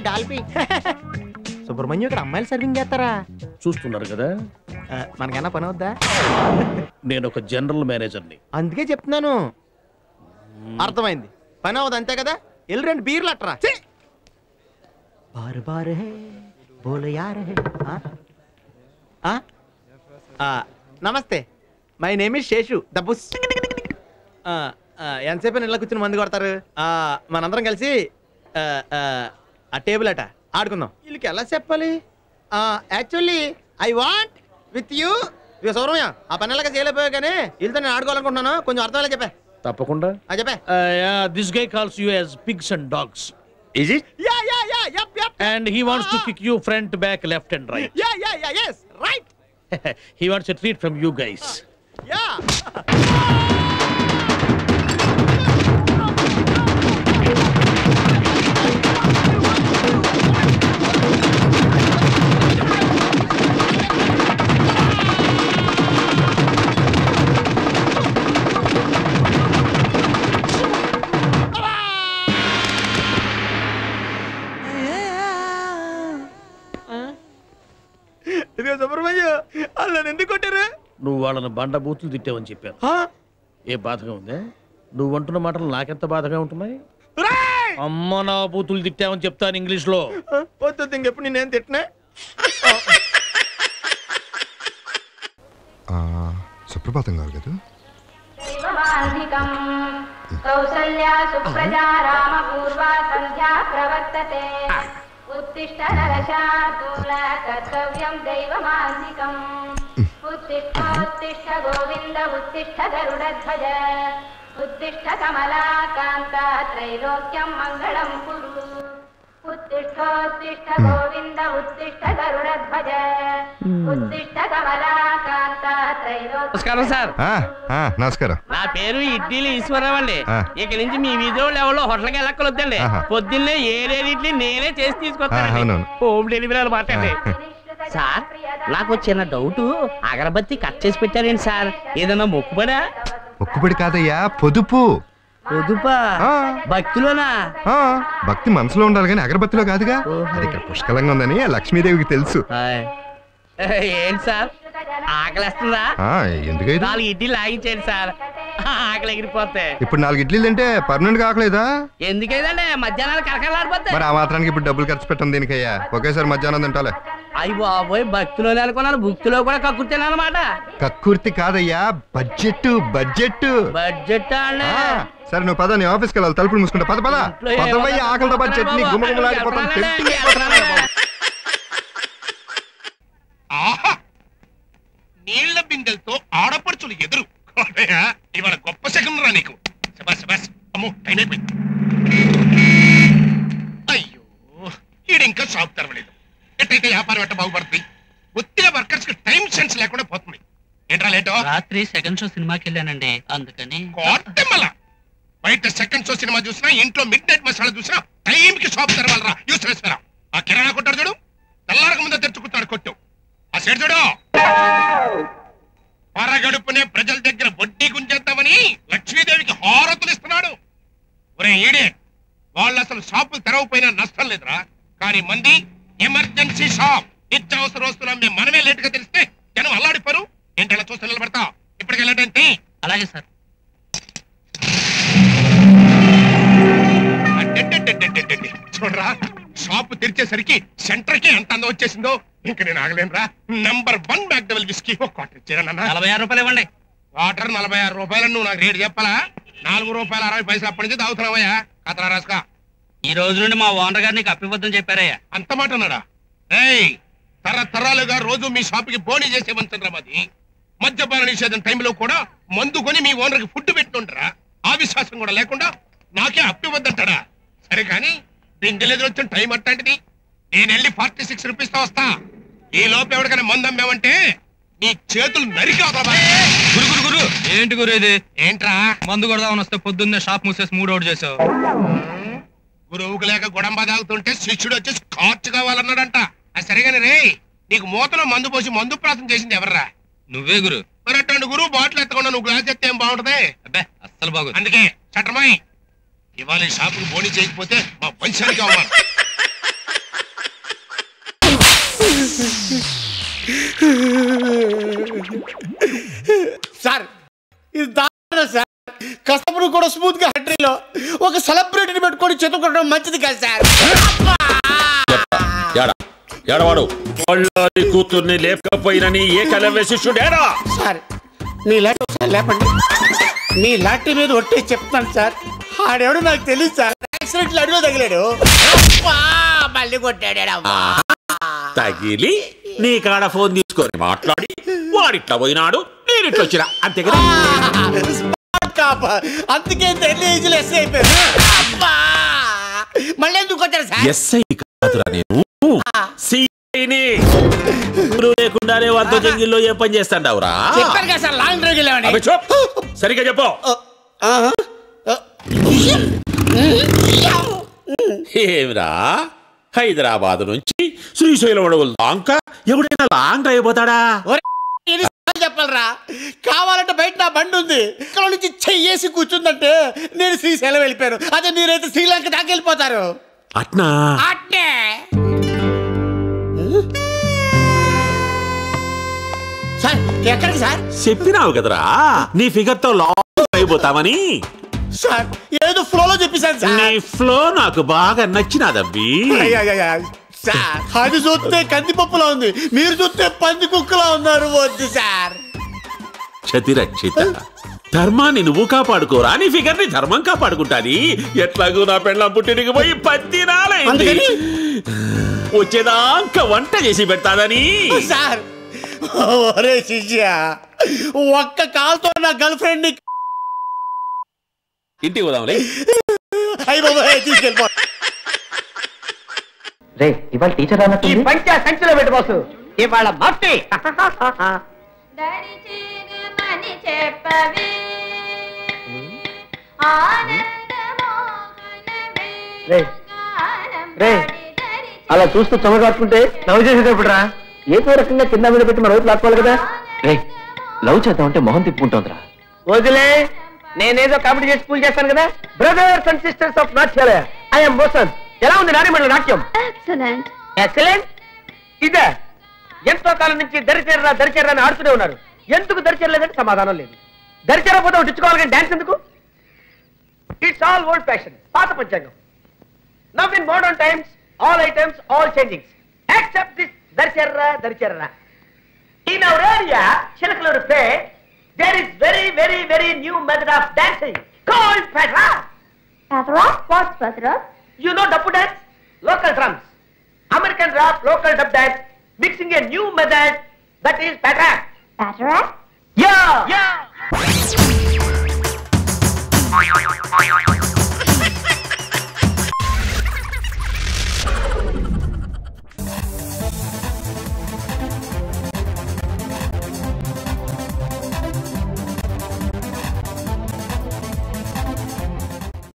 Dolby. Subrahmanyam ఇక్కడ అమ్మాయిలు serving చేస్తారా? చూస్తున్నారు కదా, మనకన్నా పని అవుద్దా? నేను ఒక జనరల్ మేనేజర్ని. అందుకే చెప్తున్నాను. అర్థమైంది, పని అవుద్ది అంతే కదా. వెళ్ళి 2 బీర్లు అట్టరా. బారు బారు హే బోలో యార్ హే. నమస్తే, my name is Seshu the bus. ఎంతసేపు ఇళ్ళ కూర్చుని మందు కొడతారు? మనందరం కలిసి ఆ టేబుల్ అట ఆడుకుందాం. వీళ్ళకి ఎలా చెప్పాలి? Actually I want with you. ఇక సౌరమ్య, ఆ పని ఎలాగ చేయలేకపోయా కానీ వీళ్ళతో నేను ఆడుకోవాలనుకుంటున్నాను. కొంచెం అర్థమయ్యేలా చెప్పా. తప్పకుండా చెప్పా. This guy calls you as pigs and dogs. Is it? Yeah. Yup. And he wants to kick you front, back, left and right. Yeah. Yes, right. He wants a treat from you guys. Yeah. ఇదిగో సుబ్రహ్మణ్యం, వాళ్ళు ఎందుకు కొట్టారు? నువ్వు వాళ్ళని బండ బూతులు తిట్టావని చెప్పాను. ఏ బాధగా ఉందే? నువ్వు అంటున్న మాటలు నాకెంత బాధగా ఉంటున్నాయి. అమ్మ నా బూతులు తిట్టావని చెప్తాను ఇంగ్లీష్ లో. వద్దు, ఇంకెప్పుడు నేనేం తిట్టినా. సుప్రభాతం గారు కదా. కౌసల్యా సుప్రజా రామ పూర్వా సంధ్యా ప్రవర్తతే. ఉత్తిష్ట నరశార్దూల కర్తవ్యం దైవమాన్నికం. ఉత్తిష్ఠోత్తిష్ఠ గోవింద ఉత్తిష్ఠ గరుడధ్వజ. ఉత్తిష్ఠ కమలాకాంత త్రైలోక్యం మంగళం కురు. ఉత్తిష్ఠోత్తిష్ఠ గోవింద ఉత్తిష్ఠ గరుడధ్వజ. ఉత్తిష్ఠ కమలాకాంత త్రైలోక్యం. నమస్కారం సార్. నమస్కారం. నా పేరు ఇడ్లీ ఈశ్వరరావు అండి. ఇక నుంచి మీ వీధిలో ఎవరో హోటల్కి వెళ్ళక్కలొద్దండి. పొద్దున్నే 7 ఇడ్లీ నేనే చేసి తీసుకొస్తాను. హోమ్ డెలివరీ అనమాట అండి. సార్, నాకు చిన్న డౌట్. అగరబత్తి కట్ చేసి పెట్టారేంటి సార్? ఏదన్నా మొక్కుబడా? మొక్కుబడి కాదయ్యా, పొదుపు. పొదుపా? భక్తిలోనా? భక్తి మనసులో ఉండాలి కానీ అగరబత్తిలో కాదుగా. అది ఇక్కడ పుష్కలంగా ఉందని లక్ష్మీదేవికి తెలుసు. ఏంటి సార్, ఆకలిస్తుందా? ఎందుకైతే 4 ఇడ్లీ లాగించండి సార్, ఆకలి ఎగిరిపోతే. ఇప్పుడు 4 ఇడ్లీలు తింటే పర్మనెంట్ గా ఆకలేదా? ఎందుకైందండి, మధ్యాహ్నాలు కరకలాడిపోతే. మరి ఆ మాత్రానికి ఇప్పుడు డబ్బులు ఖర్చు పెట్టం దీనికయ్యా. ఒకేసారి మధ్యాహ్నం తింటాలే. అయ్యి బాబోయ్, భక్తిలోనే అనుకున్నాను, భక్తిలో కూడా కక్కుర్తాను అనమాట. కక్కుర్తి కాదయ్యా, బడ్జెట్. బడ్జెట్ అండి. సరే నువ్వు పద, నీ ఆఫీస్కి వెళ్ళాలి. తలుపులు మూసుకుంటా. పదవయ్యా, ఆకలితో పాటు చట్నీ గుమ్మగుమ్మలాడిపోతాం. నీళ్ల బిందెలతో ఆడపడుచులు ఎదురు. ఇవాళ గొప్ప శకం రా నీకు. అమ్మో, టైం అయిపోయింది. అయ్యో, ఈడింకా షాప్ తెరవలేదు. ఎట్టయితే వ్యాపారం ఎట్ట బాగుపడుతుంది? ఒత్తిగా వర్కర్స్ కి టైం సెన్స్ లేకుండా పోతుంది. ఏంట్రా లేటో? రాత్రి సెకండ్ షో సినిమాకి వెళ్ళానండి, అందుకని. బయట సెకండ్ షో సినిమా చూసినా, ఇంట్లో మిడ్ నైట్ మసాలా చూసినా టైంకి షాప్ తెరవాలరా. యూస్లెస్. ఆ కిరాణా కొట్టాడు చూడు, తెల్లారక ముందే తెచ్చుకుంటాడు కొట్టు. ఆ సైడ్ చూడు, పరగడుపునే ప్రజల దగ్గర వడ్డీ గుంజేద్దామని లక్ష్మీదేవికి హారతులు ఇస్తున్నాడు. ఒరే ఈడే, వాళ్ళు అసలు షాపులు తెరవపోయినా నష్టం లేదురా. కానీ మంది ఎమర్జెన్సీ షాప్, నిత్యావసర వస్తువులు అమ్మే మనమే లేట్ గా తెలిస్తే జనం అల్లాడిపోరు. ఏంటలా చూస్తే నిలబడతా? ఇప్పటికి వెళ్ళటంటే. అలాగే సార్. చూడరా, షాపు తెరిచేసరికి సెంటర్ కి ఎంత అందం వచ్చేసిందో. ఇంక నేను ఆగలేనురా. నంబర్ 1 మ్యాక్డవెల్ విస్కీ ఒక క్వార్టర్ ఇచ్చారన్న. 46 రూపాయలు ఇవ్వండి. వాటర్ 46 రూపాయలని నువ్వు నాకు రేటు చెప్పాలా? 4 రూపాయల 60 పైసలు అప్పటి నుంచి తాగుతున్నావయ్యా. కథరా రాసుకా. ఈ రోజు నుండి మా ఓనర్ గారిని అప్పివద్దని చెప్పారయ్యా. అంత మాట అన్నాడా? ఏయ్, తరతరాలుగా రోజు మీ షాపుకి బోనీ చేసే మంత్రం మాది. మద్యపాన నిషేధం టైంలో కూడా మందు కొని మీ ఓనర్ కి ఫుడ్ పెట్టుంటారా? ఆ విశ్వాసం కూడా లేకుండా నాకే అప్పివద్దంటాడా? సరే కానీ బిందెలు వచ్చిన టైం అట్లాంటిది. నేను వెళ్ళి 46 రూపీస్ తో వస్తా. ఈ లోపు ఎవరికైనా మందు అమ్మావంటే నీ చేతులు నరికి అవతల. గురు ఏంటి గురు ఇది? ఏంట్రా? మందు కొడదామని వస్తే పొద్దున్నే షాప్ మూసేసి 3 అవుట్ చేసావు. గురువుకు లేక గొడంబ తాగుతుంటే శిష్యుడు వచ్చి స్కాచ్ కావాలన్నాడంట. అది సరిగానే రే, నీకు మూతలో మందు పోసి మందు ప్రాసం చేసింది ఎవర్రా? నువ్వే గురు. మరి అటువంటి గురువు బాటిల్ ఎత్తకుండా నువ్వు గ్లాస్ ఎత్తే ఏం బాగుంటది? అబ్బే, అస్సలు బాగుంది. అందుకే చట్టమాయి, ఇవాళ ఈ షాపుకి బోని చేయకపోతే మా వంశానికి అవమానం. సార్ ఇది దారుణం సార్. కస్టమర్ కూడా స్మూత్ గా హండ్రీలో ఒక సెలబ్రిటీని పెట్టుకొని చెతుకోవడం మంచిది కాదు సార్. ఎడవాడు కూతుర్ని లేపకపోయినని ఏకలవ్య శిష్యుడేరా? సార్ మీ లాటి ఒకసారి లేపండి. మీ లాటి మీద ఒట్టేసి చెప్తాను సార్. ఆడెవడో నాకు తెలియదు సార్. యాక్సిడెంట్ అడిలో తగిలాడు. మళ్ళీ కొట్టాడు. తగిలి నీ కాడ ఫోన్ తీసుకొని మాట్లాడి వాడిట్లా పోయినాడు, నేనిట్లా వచ్చినా, అంతే కదా? అందుకే ఏజ్లో ఎస్ఐ అయిపోయారు. మళ్ళీ ఎందుకు వచ్చారు సార్? ఎస్ఐ కాదురా, నేను సిఐని. లేకుండానే వాళ్ళతో జంగిల్లో ఏం పని చేస్తాండావురా? చెప్పారు కదా సార్, లాంగ్ డ్రైవ్ వెళ్ళామని. సరిగ్గా చెప్పు. ఏమిరా, హైదరాబాద్ నుంచి శ్రీశైలం అడవులు దాకా ఎవడైనా లాంగ్ డ్రైవ్ పోతాడా? చెప్పాలరా, కావాలంటే బయట నా బండి ఉంది, ఇక్కడ నుంచి చెయ్యేసి కూర్చుందంటే నేను శ్రీశైలం వెళ్ళిపోయాను. అదే మీరైతే శ్రీలంక దాకా వెళ్ళిపోతారు. అట్నా? అట్నే. సార్ ఎక్కడికి సార్? చెప్పినావు కదరా నీ ఫిగర్ తో లాంగ్ అయిపోతామని. సార్ ఏదో ఫ్లోలో చెప్పేశాను సార్. నీ ఫ్లో నాకు బాగా నచ్చినాదబ్బి. సార్ అది చూస్తే కందిపప్పులా ఉంది, మీరు చూస్తే పంది కుక్కలా ఉన్నారు. వద్దు సార్. క్షతిరక్షిత, ధర్మాన్ని నువ్వు కాపాడుకోరా, నీ ఫిగర్ ని ధర్మం కాపాడుకుంటాది. ఎట్లాగూ నా పెళ్ళం పుట్టినకి పోయి 10 దినాలైంది. వచ్చేదాకా వంట చేసి పెడతాదని. సార్ ఒరే శిష్య, ఒక్క కాల్తో నా గర్ల్ ఫ్రెండ్ ని ఇంటికి పోదాంలే. అయ్యి బాబు తీసుకెళ్ళిపో. రే ఇవాళ టీచర్ అన్నట్టు పంచా సంచిలో పెట్టు బాసు. ఇవాళ మఫ్టీ. అలా చూస్తూ చమగాడుకుంటే లవ్ చేసేటప్పుడు రా, ఏదో రకంగా కింద మీద పెట్టి మన వైపు లాక్కోవాలి కదా. రే లవ్ చేద్దామంటే మొహం తిప్పుకుంటోందిరా. వదిలే, నేనేదో కామెడీ చేసి పూజ చేస్తాను కదా. Brothers and sisters of Natyalaya, I'm మోసన్. ఎలా ఉంది నారిమండల నాట్యం? ఎక్సలెంట్. ఇదే ఎంతో కాలం నుంచి దరిచేరరా దరిచేరరా అని ఆడుతూనే ఉన్నారు. ఎందుకు దరిచేరలేదంటే సమాధానం లేదు. దరిచేరపోతే ఉట్టించుకోవాలి కానీ డాన్స్ ఎందుకు? ఇట్స్ ఆల్ ఓల్డ్ ఫ్యాషన్, పాత పంచాంగం. Now in modern times all items all changings except this దరిచేరరా దరిచేరరా. In our area Chilakaluripet there is very new method of dancing called patra. Patra? What's patra? You know Dappu dance? Local drums. American rap, local dub dance, mixing a new method, that is patra. Patra? Yeah!